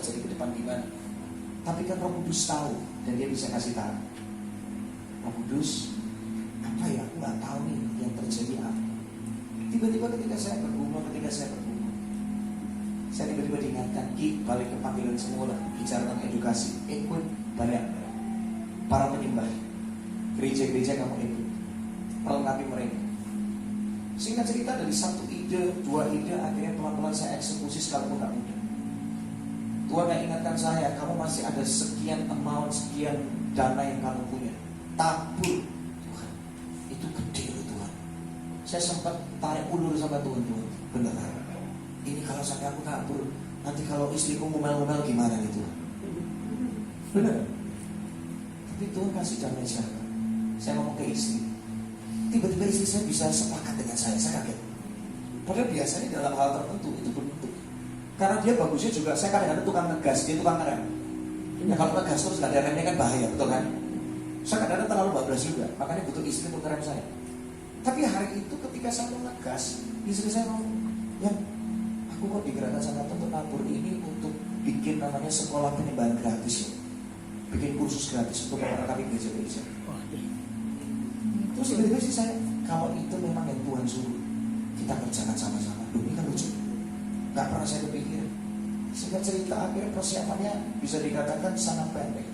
terjadi ke depan gimana. Tapi kan Roh Kudus tahu dan dia bisa kasih tahu. Roh Kudus, apa ya, aku nggak tahu nih yang terjadi apa. Tiba-tiba ketika saya bergumul, saya tiba-tiba diingatkan, Ki, balik ke panggilan semula, bicara tentang edukasi. Ikut banyak para penyembah, gereja-gereja kamu ikut, perlengkapi mereka. Singkat cerita dari satu ide, dua ide, akhirnya pelan-pelan saya eksekusi sekalipun gak mudah. Tuhan yang ingatkan saya, kamu masih ada sekian amount, sekian dana yang kamu punya. Tabur, Tuhan, itu gede loh Tuhan. Saya sempat tarik ulur sama Tuhan, benar. Ini kalau sampai aku tabur, nanti kalau istriku ngomel-ngomel gimana nih Tuhan? Benar. Tapi Tuhan kasih damai siapa? Saya ngomong ke istri. Tiba-tiba istri saya bisa sepakat dengan saya kaget. Padahal biasanya dalam hal tertentu itu bentuk. Karena dia bagusnya juga, saya kadang-kadang tukang ngegas, dia tukang ngerem. Ya kalau ngegas terus gak ada remnya kan bahaya, betul kan? Saya kadang-kadang terlalu bablas juga, makanya butuh istri untuk ngerem saya. Tapi hari itu ketika saya mau ngegas, istri saya ngomong, ya aku kok digerakkan sama Tuhan untuk nabur ini untuk bikin namanya sekolah penyembahan gratis ya. Bikin kursus gratis untuk orang-orang gereja-gereja. Terus tiba-tiba sih saya, kalau itu memang yang Tuhan suruh, kita kerjakan sama-sama. Ini kan lucu, gak pernah saya kepikiran. Sehingga cerita akhirnya persiapannya bisa dikatakan sangat pendek.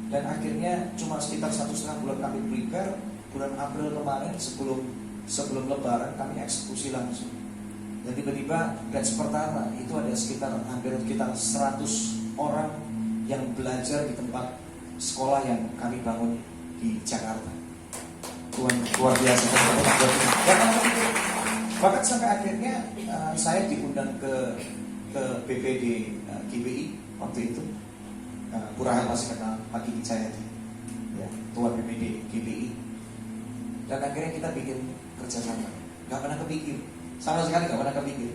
Dan akhirnya cuma sekitar 1,5 bulan kami prepare. Bulan April kemarin sebelum lebaran kami eksekusi langsung. Dan tiba-tiba batch pertama itu ada hampir sekitar 100 orang yang belajar di tempat sekolah yang kami bangun di Jakarta. Tuhan luar biasa. Bahkan sampai akhirnya saya diundang ke BPD GBI waktu itu. Kurang masih kenal Pak Kiki Cayati, ya, Tuan BPD GBI. Dan akhirnya kita bikin kerjasama. Gak pernah kepikir, sama sekali gak pernah kepikir.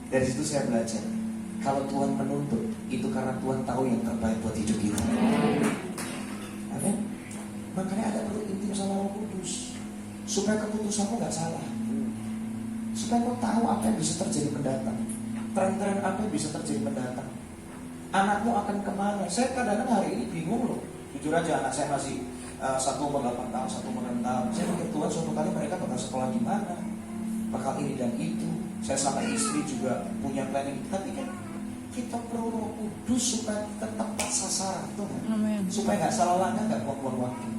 Dari situ saya belajar, kalau Tuhan menuntut, itu karena Tuhan tahu yang terbaik buat hidup kita. Amin. Makanya ada perlu intim sama Roh Kudus, supaya keputusanmu gak salah, supaya kau tahu apa yang bisa terjadi mendatang, tren-tren apa yang bisa terjadi mendatang. Anakmu akan kemana? Saya kadang-kadang hari ini bingung loh. Jujur aja, anak saya masih satu umur 8 tahun, satu umur 6 tahun. Saya mikir Tuhan suatu kali mereka bakal sekolah di mana, bakal ini dan itu. Saya sama istri juga punya planning. Tapi kan kita perlu Roh Kudus supaya kita tepat sasaran Tuhan. Supaya nggak salah langkah, nggak buang-buang waktu.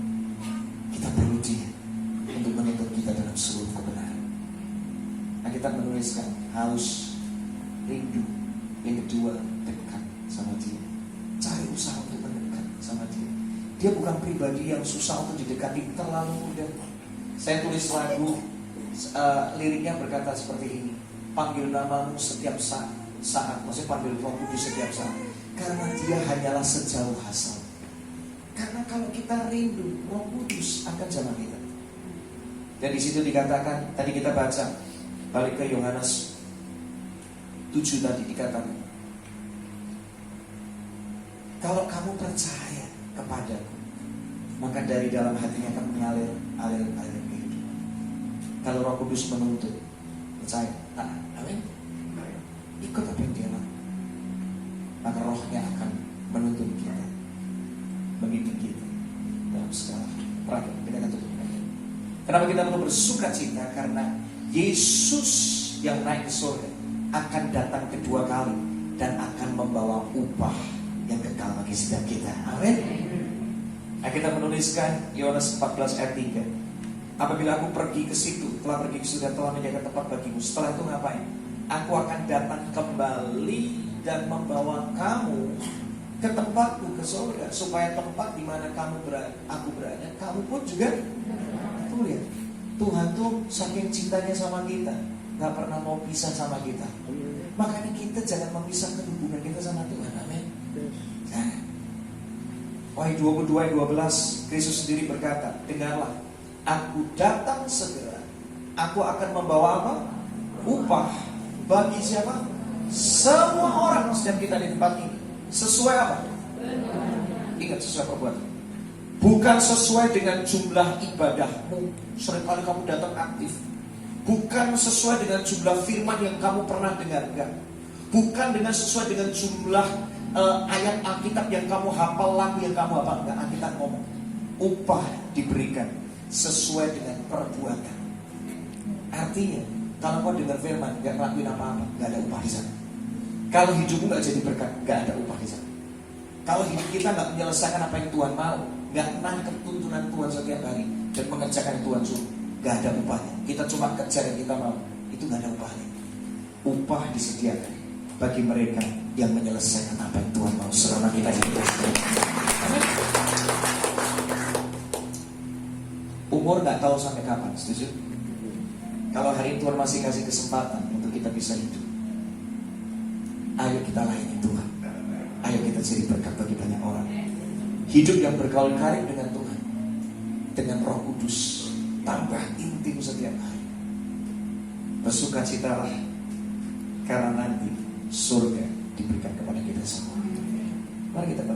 Kita perlu Dia untuk menuntut kita dalam seluruh kebenaran. Nah, kita menuliskan haus, rindu. Yang kedua, dekat sama Dia. Cari usaha untuk mendekat sama Dia. Dia bukan pribadi yang susah untuk didekati, terlalu mudah. Saya tulis lagu, liriknya berkata seperti ini. Panggil namamu setiap saat, maksudnya panggil Roh Kudus setiap saat. Karena Dia hanyalah sejauh hasal. Karena kalau kita rindu, Roh Kudus akan jamah kita. Dan di situ dikatakan, tadi kita baca, balik ke Yohanes 7 tadi dikatakan, kalau kamu percaya kepadaku, maka dari dalam hatinya akan mengalir alir kehidupan. Kalau Roh Kudus menuntut, percaya, amin. Ikut apa yang Dia lakukan, maka Rohnya akan menuntun kita, memimpin kita dalam segala. Terakhir, kita akan tutup. Kenapa kita perlu bersuka cita? Karena Yesus yang naik ke surga akan datang kedua kali dan akan membawa upah yang kekal bagi setiap kita. Amin. Nah, kita menuliskan Yohanes 14 ayat 3. Apabila aku pergi ke situ, telah pergi ke situ dan telah menjaga tempat bagimu. Setelah itu ngapain? Aku akan datang kembali dan membawa kamu ke tempatku, ke surga, supaya tempat di mana aku berada, kamu pun juga. Tuh lihat, Tuhan tuh saking cintanya sama kita, gak pernah mau pisah sama kita. Makanya kita jangan memisahkan hubungan kita sama Tuhan. Amin. Jangan. Wahyu 22 ayat 12, Kristus sendiri berkata, dengarlah, aku datang segera. Aku akan membawa apa? Upah bagi siapa? Semua orang setiap kita di tempat ini. Sesuai apa? Ingat, sesuai perbuatan. Bukan sesuai dengan jumlah ibadahmu. Seringkali kamu datang aktif. Bukan sesuai dengan jumlah firman yang kamu pernah dengar. Enggak. Bukan sesuai dengan jumlah ayat Alkitab yang kamu hafal, lagu yang kamu hafal. Enggak, Alkitab ngomong upah diberikan sesuai dengan perbuatan. Artinya, kalau kau dengar firman gak ngelakuin apa-apa, gak ada upah di sana. Kalau hidupmu gak jadi berkat, gak ada upah di sana. Kalau hidup kita gak menyelesaikan apa yang Tuhan mau, gak nangkep tuntunan Tuhan setiap hari dan mengerjakan yang Tuhan suruh, gak ada upahnya. Kita cuma kejar yang kita mau, itu gak ada upahnya. Upah disediakan bagi mereka yang menyelesaikan apa yang Tuhan mau selama kita hidup. Umur gak tahu sampai kapan, setuju? Kalau hari ini Tuhan masih kasih kesempatan untuk kita bisa hidup, ayo kita layani Tuhan. Ayo kita jadi berkat bagi banyak orang. Hidup yang bergaul karib dengan Tuhan, dengan Roh Kudus, tambah intim setiap hari. Bersukacitalah, karena nanti surga diberikan kepada kita semua. Mari kita